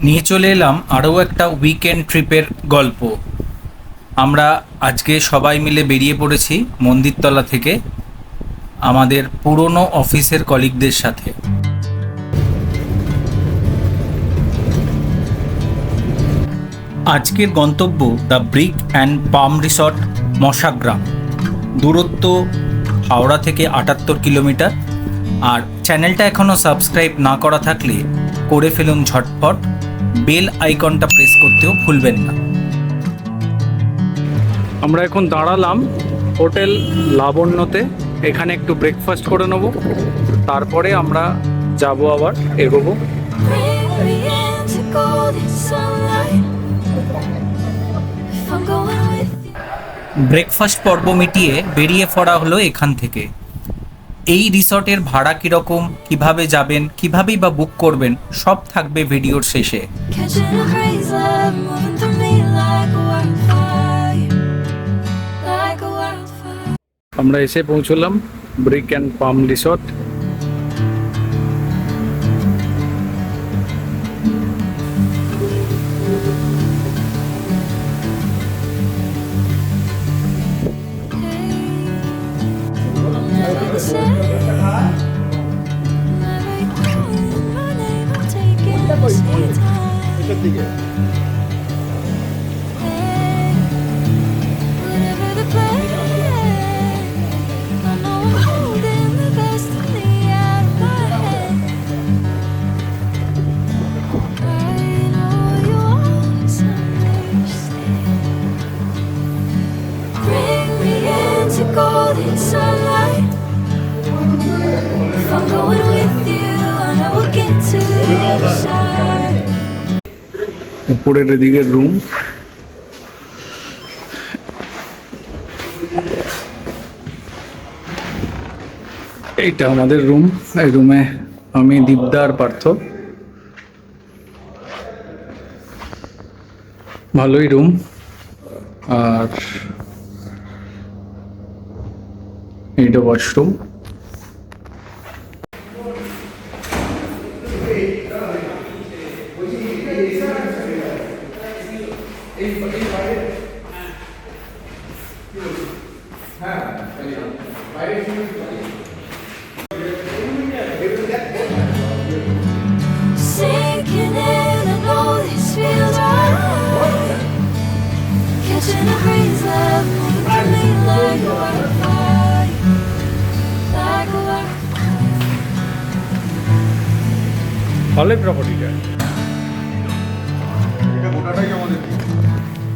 নিয়ে চলে এলাম আরও একটা উইকেন্ড ট্রিপের গল্প। আমরা আজকে সবাই মিলে বেরিয়ে পড়েছি মন্দিরতলা থেকে আমাদের পুরনো অফিসের কলিগদের সাথে। আজকের গন্তব্য the brick and palm resort, Mashagram. দূরত্ব হাওড়া থেকে ৭৮ কিলোমিটার। আর চ্যানেলটা এখনও সাবস্ক্রাইব না করা থাকলে করে ফেলুন ঝটপট, বেল আইকনটা প্রেস করতেও ভুলবেন না। আমরা এখন দাঁড়ালাম হোটেল লাবণ্যতে, এখানে একটু ব্রেকফাস্ট করে নেব, তারপরে আমরা যাব আবার এগোবো। ব্রেকফাস্ট পর্ব মিটিয়ে বেরিয়ে পড়া হলো এখান থেকে। এই রিসর্টের ভাড়া কীরকম, কিভাবে যাবেন, কিভাবেই বা বুক করবেন, সব থাকবে ভিডিওর শেষে। আমরা এসে পৌঁছলাম ব্রিক অ্যান্ড পাম রিসর্ট। উপরের দিকের রুম, এইটা আমাদের রুম। এই রুমে আমি, দীপদার, পার্থ। ভালোই রুম। আর এইটা ওয়াশরুম। হলের প্রপার্টিটা,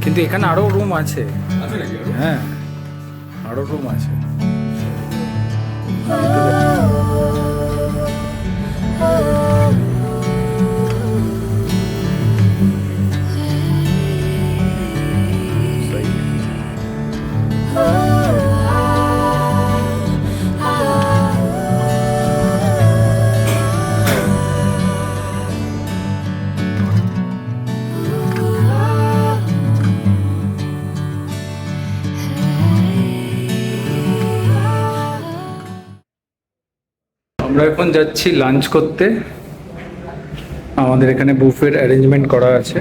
কিন্তু এখানে আরো রুম আছে। হ্যাঁ, আরো রুম আছে। আমরা এখন যাচ্ছি লাঞ্চ করতে। আমাদের এখানে বুফের অ্যারেঞ্জমেন্ট করা আছে।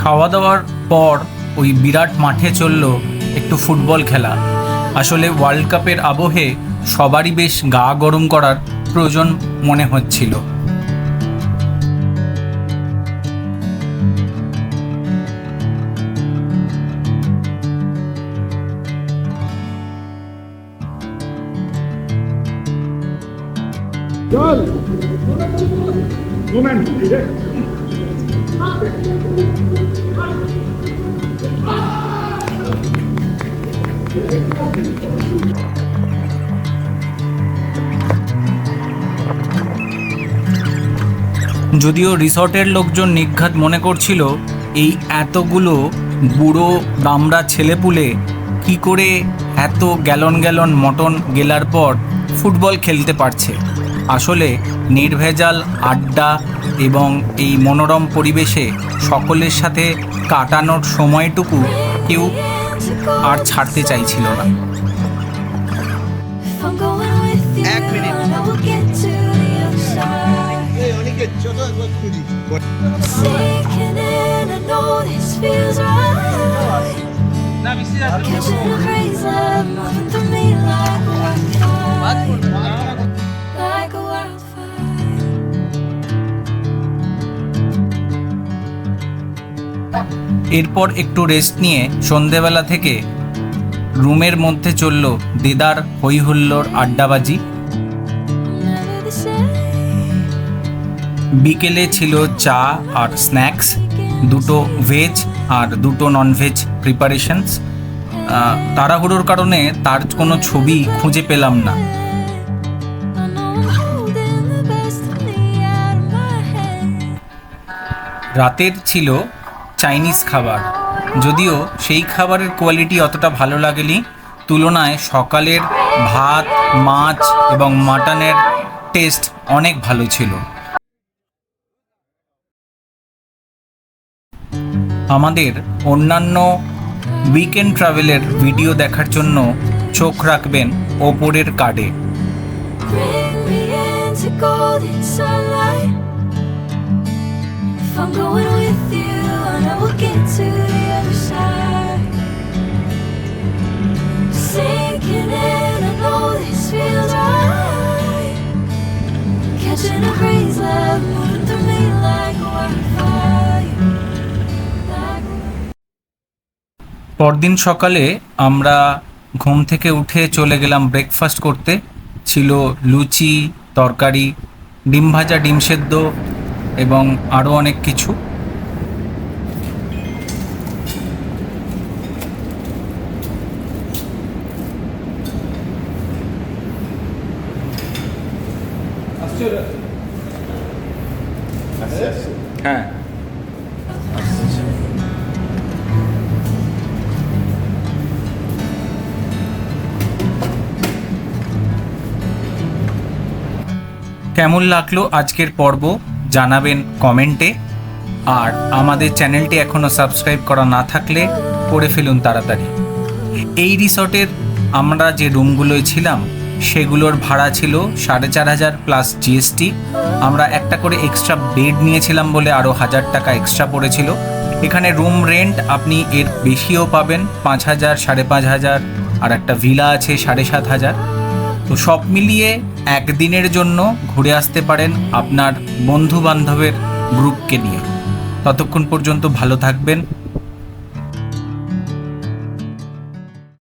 খাওয়া দাওয়ার পর ওই বিরাট মাঠে চলল একটু ফুটবল খেলা। আসলে ওয়ার্ল্ড কাপের আবহে সবারই বেশ গা গরম করার প্রয়োজন মনে হচ্ছিল। যদিও রিসর্টের লোকজন নিঘাত মনে করছিল এই এতগুলো বুড়ো দামড়া ছেলেপুলে কি করে এত গ্যালন গ্যালন মটন গেলার পর ফুটবল খেলতে পারছে। আসলে নির্ভেজাল আড্ডা এবং এই মনোরম পরিবেশে সকলের সাথে কাটানোর সময়টুকু কেউ আর ছাড়তে চাইছিল না। এক মিনিট। এরপর একটু রেস্ট নিয়ে সন্ধেবেলা থেকে রুমের মধ্যে চলল দেদার হইহুল্লোড় আড্ডাবাজি। বিকেলে ছিল চা আর স্ন্যাক্স, দুটো ভেজ আর দুটো ননভেজ প্রিপারেশনস। তাড়াহুড়োর কারণে তার কোনো ছবি খুঁজে পেলাম না। রাতের ছিল চাইনিজ খাবার, যদিও সেই খাবারের কোয়ালিটি অতটা ভালো লাগেনি, তুলনায় সকালের ভাত, মাছ এবং মাটনের টেস্ট অনেক ভালো ছিল। আমাদের অন্যান্য উইকেন্ড ট্রাভেলের ভিডিও দেখার জন্য চোখ রাখবেন ওপরের কার্ডে। I'm going with you and I will get to the other side. Sinking in, I know this feels right. Catching a breeze, love moving through me like a wildfire. পরদিন সকালে আমরা ঘুম থেকে উঠে চলে গেলাম ব্রেকফাস্ট করতে। ছিল লুচি, তরকারি, ডিম ভাজা, ডিম সেদ্ধ এবং আরও অনেক কিছু। হ্যাঁ, কেমন লাগলো আজকের পর্ব জানাবেন কমেন্টে। আর আমাদের চ্যানেলটি এখনও সাবস্ক্রাইব করা না থাকলে করে ফেলুন তাড়াতাড়ি। এই রিসর্টের আমরা যে রুমগুলোয় ছিলাম সেগুলোর ভাড়া ছিল 4,500 প্লাস জিএসটি। আমরা একটা করে এক্সট্রা বেড নিয়েছিলাম বলে আরও 1,000 টাকা এক্সট্রা পড়েছিল। এখানে রুম রেন্ট আপনি এর বেশিও পাবেন, 5,000, 5,500, আর একটা ভিলা আছে 7,500। তো সব মিলিয়ে একদিনের জন্য ঘুরে আসতে পারেন আপনার বন্ধু বান্ধবের গ্রুপকে নিয়ে। ততক্ষণ পর্যন্ত ভালো থাকবেন।